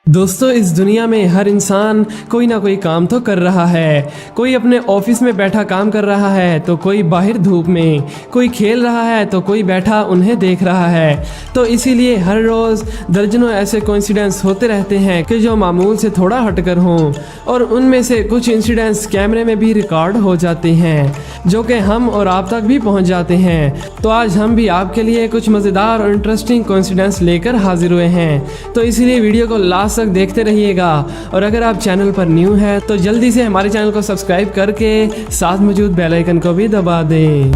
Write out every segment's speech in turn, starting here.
दोस्तों, इस दुनिया में हर इंसान कोई ना कोई काम तो कर रहा है। कोई अपने ऑफिस में बैठा काम कर रहा है तो कोई बाहर धूप में, कोई खेल रहा है तो कोई बैठा उन्हें देख रहा है। तो इसीलिए हर रोज़ दर्जनों ऐसे कोइंसिडेंस होते रहते हैं कि जो मामूल से थोड़ा हटकर हों, और उनमें से कुछ इंसिडेंट्स कैमरे में भी रिकॉर्ड हो जाते हैं जो कि हम और आप तक भी पहुंच जाते हैं। तो आज हम भी आपके लिए कुछ मज़ेदार और इंटरेस्टिंग कोइंसिडेंस लेकर हाजिर हुए हैं। तो इसीलिए वीडियो को लास्ट तक देखते रहिएगा, और अगर आप चैनल पर न्यू हैं तो जल्दी से हमारे चैनल को सब्सक्राइब करके साथ मौजूद बेल आइकन को भी दबा दें।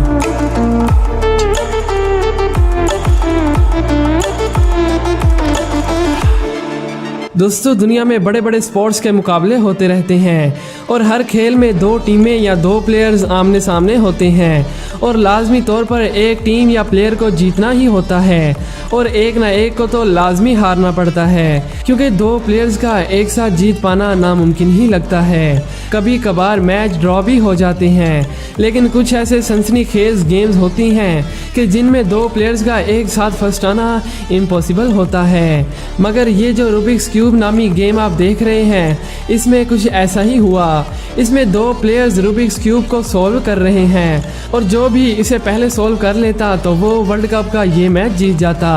दोस्तों, दुनिया में बड़े बड़े स्पोर्ट्स के मुकाबले होते रहते हैं, और हर खेल में दो टीमें या दो प्लेयर्स आमने सामने होते हैं, और लाजमी तौर पर एक टीम या प्लेयर को जीतना ही होता है, और एक ना एक को तो लाजमी हारना पड़ता है, क्योंकि दो प्लेयर्स का एक साथ जीत पाना नामुमकिन ही लगता है। कभी कभार मैच ड्रॉ भी हो जाते हैं, लेकिन कुछ ऐसे सनसनीखेज गेम्स होती हैं कि जिनमें दो प्लेयर्स का एक साथ फर्स्ट आना इम्पॉसिबल होता है। मगर ये जो रूबिक्स क्यूब नामी गेम आप देख रहे हैं, इसमें कुछ ऐसा ही हुआ। इसमें दो प्लेयर्स रूबिक्स क्यूब को सॉल्व कर रहे हैं, और जो भी इसे पहले सॉल्व कर लेता तो वो वर्ल्ड कप का ये मैच जीत जाता।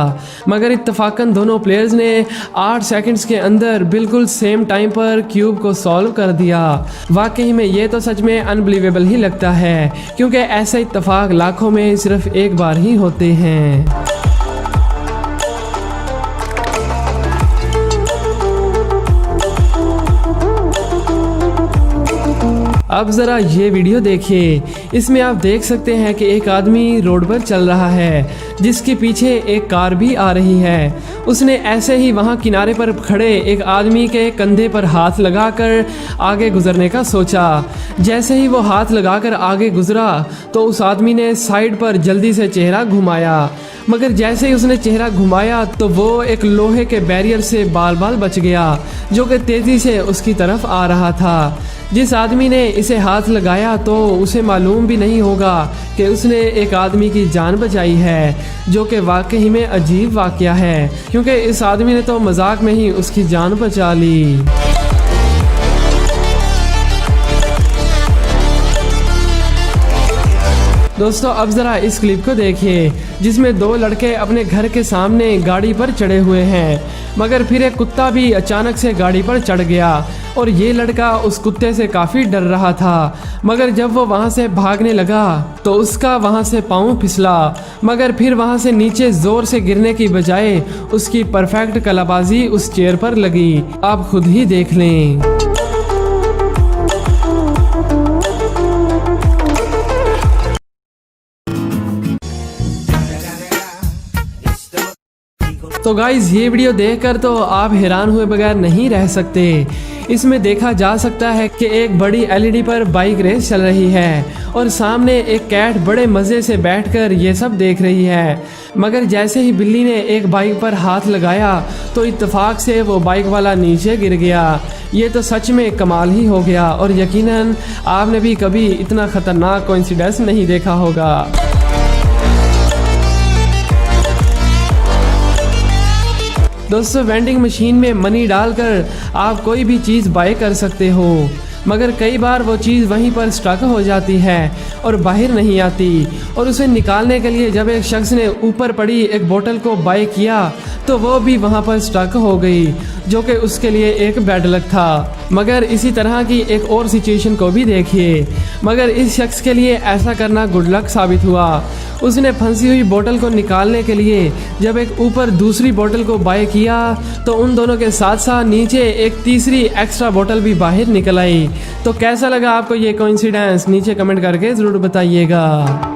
मगर इत्तफाकन दोनों प्लेयर्स ने 8 सेकंड्स के अंदर बिल्कुल सेम टाइम पर क्यूब को सॉल्व कर दिया। वाकई में ये तो सच में अनबिलीवेबल ही लगता है, क्योंकि ऐसे इत्तफाक लाखों में सिर्फ एक बार ही होते हैं। अब ज़रा ये वीडियो देखिए। इसमें आप देख सकते हैं कि एक आदमी रोड पर चल रहा है, जिसके पीछे एक कार भी आ रही है। उसने ऐसे ही वहाँ किनारे पर खड़े एक आदमी के कंधे पर हाथ लगाकर आगे गुजरने का सोचा। जैसे ही वो हाथ लगाकर आगे गुजरा तो उस आदमी ने साइड पर जल्दी से चेहरा घुमाया, मगर जैसे ही उसने चेहरा घुमाया तो वो एक लोहे के बैरियर से बाल बाल बच गया, जो कि तेज़ी से उसकी तरफ आ रहा था। जिस आदमी ने इसे हाथ लगाया तो उसे मालूम भी नहीं होगा कि उसने एक आदमी की जान बचाई है, जो कि वाकई में अजीब वाकया है, क्योंकि इस आदमी ने तो मजाक में ही उसकी जान बचा ली। दोस्तों, अब ज़रा इस क्लिप को देखिए, जिसमें दो लड़के अपने घर के सामने गाड़ी पर चढ़े हुए हैं, मगर फिर एक कुत्ता भी अचानक से गाड़ी पर चढ़ गया, और ये लड़का उस कुत्ते से काफ़ी डर रहा था। मगर जब वो वहाँ से भागने लगा तो उसका वहाँ से पाँव फिसला, मगर फिर वहाँ से नीचे ज़ोर से गिरने की बजाय उसकी परफेक्ट कलाबाजी उस चेयर पर लगी। आप खुद ही देख लें। तो गाइज, ये वीडियो देखकर तो आप हैरान हुए बगैर नहीं रह सकते। इसमें देखा जा सकता है कि एक बड़ी एलईडी पर बाइक रेस चल रही है, और सामने एक कैट बड़े मज़े से बैठकर ये सब देख रही है। मगर जैसे ही बिल्ली ने एक बाइक पर हाथ लगाया तो इत्तेफाक से वो बाइक वाला नीचे गिर गया। ये तो सच में कमाल ही हो गया, और यकीनन आपने भी कभी इतना ख़तरनाक कोइंसिडेंस नहीं देखा होगा। दोस्तों, वेंडिंग मशीन में मनी डालकर आप कोई भी चीज़ बाय कर सकते हो, मगर कई बार वो चीज़ वहीं पर स्टक हो जाती है और बाहर नहीं आती, और उसे निकालने के लिए जब एक शख्स ने ऊपर पड़ी एक बोतल को बाय किया तो वो भी वहाँ पर स्टक हो गई, जो कि उसके लिए एक बैड लक था। मगर इसी तरह की एक और सिचुएशन को भी देखिए, मगर इस शख्स के लिए ऐसा करना गुड लक साबित हुआ। उसने फंसी हुई बोतल को निकालने के लिए जब एक ऊपर दूसरी बोतल को बाय किया तो उन दोनों के साथ साथ नीचे एक तीसरी एक्स्ट्रा बोतल भी बाहर निकल आई। तो कैसा लगा आपको ये कोइंसिडेंस? नीचे कमेंट करके ज़रूर बताइएगा।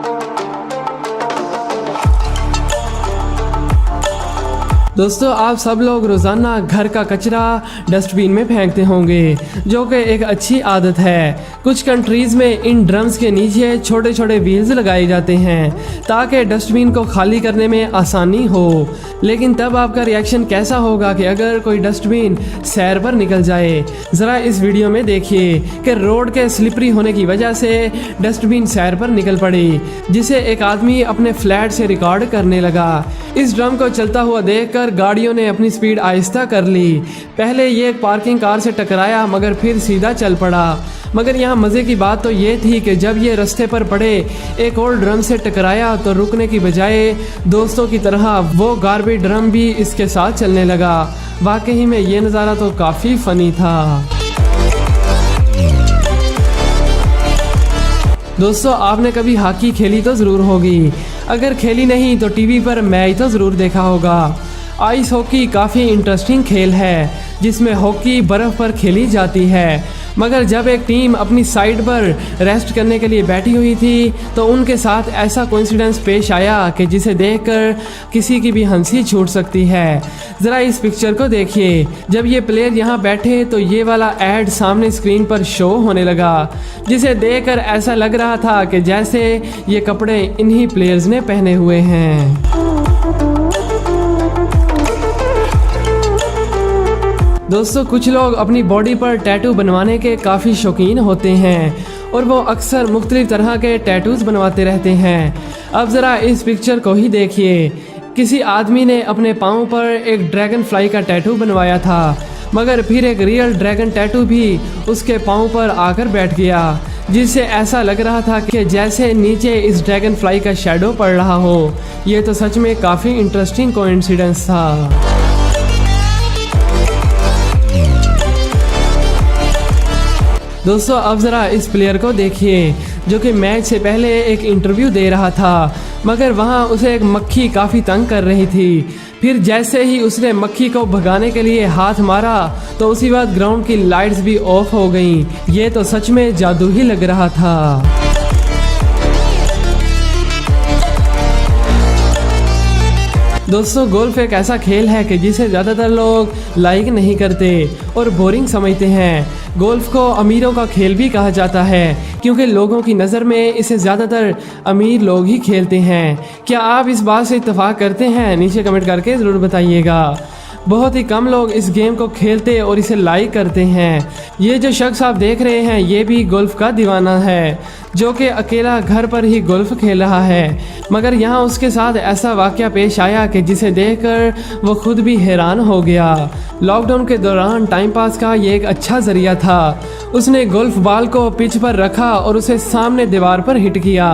दोस्तों, आप सब लोग रोज़ाना घर का कचरा डस्टबिन में फेंकते होंगे, जो कि एक अच्छी आदत है। कुछ कंट्रीज़ में इन ड्रम्स के नीचे छोटे छोटे व्हील्स लगाए जाते हैं ताकि डस्टबिन को खाली करने में आसानी हो। लेकिन तब आपका रिएक्शन कैसा होगा कि अगर कोई डस्टबिन सैर पर निकल जाए? ज़रा इस वीडियो में देखिए कि रोड के स्लिपरी होने की वजह से डस्टबिन सैर पर निकल पड़ी, जिसे एक आदमी अपने फ्लैट से रिकॉर्ड करने लगा। इस ड्रम को चलता हुआ देखकर देखकर गाड़ियों ने अपनी स्पीड आहिस्ता कर ली। पहले ये एक पार्किंग कार से टकराया मगर फिर सीधा चल पड़ा। मगर यहाँ मज़े की बात तो ये थी कि जब ये रास्ते पर पड़े एक और ड्रम से टकराया तो रुकने की बजाय दोस्तों की तरह वो गार्बेज ड्रम भी इसके साथ चलने लगा। वाकई में ये नज़ारा तो काफ़ी फ़नी था। दोस्तों आपने कभी हॉकी खेली तो ज़रूर होगी, अगर खेली नहीं तो टीवी पर मैच तो ज़रूर देखा होगा। आइस हॉकी काफ़ी इंटरेस्टिंग खेल है जिसमें हॉकी बर्फ़ पर खेली जाती है। मगर जब एक टीम अपनी साइड पर रेस्ट करने के लिए बैठी हुई थी तो उनके साथ ऐसा कोइंसिडेंस पेश आया कि जिसे देखकर किसी की भी हंसी छूट सकती है। ज़रा इस पिक्चर को देखिए। जब ये प्लेयर यहाँ बैठे तो ये वाला ऐड सामने स्क्रीन पर शो होने लगा, जिसे देखकर ऐसा लग रहा था कि जैसे ये कपड़े इन्हीं प्लेयर्स ने पहने हुए हैं। दोस्तों कुछ लोग अपनी बॉडी पर टैटू बनवाने के काफ़ी शौकीन होते हैं और वो अक्सर मुख्तलिफ तरह के टैटूज़ बनवाते रहते हैं। अब ज़रा इस पिक्चर को ही देखिए। किसी आदमी ने अपने पाँव पर एक ड्रैगन फ्लाई का टैटू बनवाया था, मगर फिर एक रियल ड्रैगन टैटू भी उसके पाँव पर आकर बैठ गया, जिससे ऐसा लग रहा था कि जैसे नीचे इस ड्रैगन फ्लाई का शैडो पड़ रहा हो। ये तो सच में काफ़ी इंटरेस्टिंग कोइंसिडेंस था। दोस्तों अब ज़रा इस प्लेयर को देखिए जो कि मैच से पहले एक इंटरव्यू दे रहा था, मगर वहाँ उसे एक मक्खी काफ़ी तंग कर रही थी। फिर जैसे ही उसने मक्खी को भगाने के लिए हाथ मारा तो उसी वक्त ग्राउंड की लाइट्स भी ऑफ हो गईं। ये तो सच में जादू ही लग रहा था। दोस्तों गोल्फ एक ऐसा खेल है कि जिसे ज़्यादातर लोग लाइक नहीं करते और बोरिंग समझते हैं। गोल्फ को अमीरों का खेल भी कहा जाता है क्योंकि लोगों की नज़र में इसे ज़्यादातर अमीर लोग ही खेलते हैं। क्या आप इस बात से इत्तेफाक करते हैं? नीचे कमेंट करके ज़रूर बताइएगा। बहुत ही कम लोग इस गेम को खेलते और इसे लाइक करते हैं। ये जो शख्स आप देख रहे हैं ये भी गोल्फ का दीवाना है जो कि अकेला घर पर ही गोल्फ खेल रहा है, मगर यहाँ उसके साथ ऐसा वाक़या पेश आया कि जिसे देखकर वो खुद भी हैरान हो गया। लॉकडाउन के दौरान टाइम पास का ये एक अच्छा ज़रिया था। उसने गोल्फ बॉल को पिच पर रखा और उसे सामने दीवार पर हिट किया।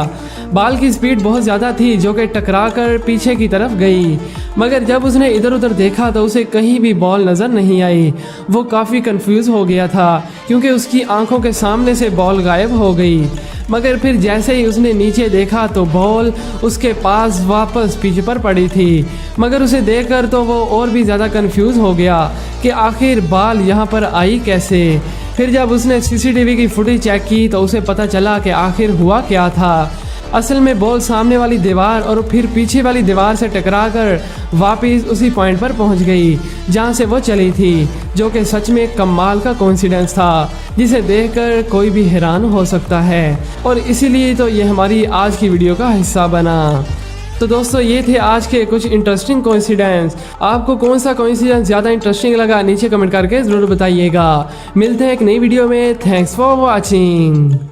बॉल की स्पीड बहुत ज़्यादा थी जो कि टकराकर पीछे की तरफ गई, मगर जब उसने इधर उधर देखा तो उसे कहीं भी बॉल नज़र नहीं आई। वो काफ़ी कंफ्यूज हो गया था क्योंकि उसकी आंखों के सामने से बॉल गायब हो गई। मगर फिर जैसे ही उसने नीचे देखा तो बॉल उसके पास वापस पिच पर पड़ी थी, मगर उसे देखकर तो वो और भी ज़्यादा कंफ्यूज हो गया कि आखिर बॉल यहाँ पर आई कैसे। फिर जब उसने सीसीटीवी की फुटेज चेक की तो उसे पता चला कि आखिर हुआ क्या था। असल में बॉल सामने वाली दीवार और फिर पीछे वाली दीवार से टकराकर वापस उसी पॉइंट पर पहुंच गई जहां से वो चली थी, जो कि सच में कमाल का कोइंसिडेंस था जिसे देखकर कोई भी हैरान हो सकता है। और इसीलिए तो ये हमारी आज की वीडियो का हिस्सा बना। तो दोस्तों ये थे आज के कुछ इंटरेस्टिंग कोइंसिडेंस। आपको कौन सा कोइंसिडेंस ज़्यादा इंटरेस्टिंग लगा नीचे कमेंट करके ज़रूर बताइएगा। मिलते हैं एक नई वीडियो में। Thanks for watching.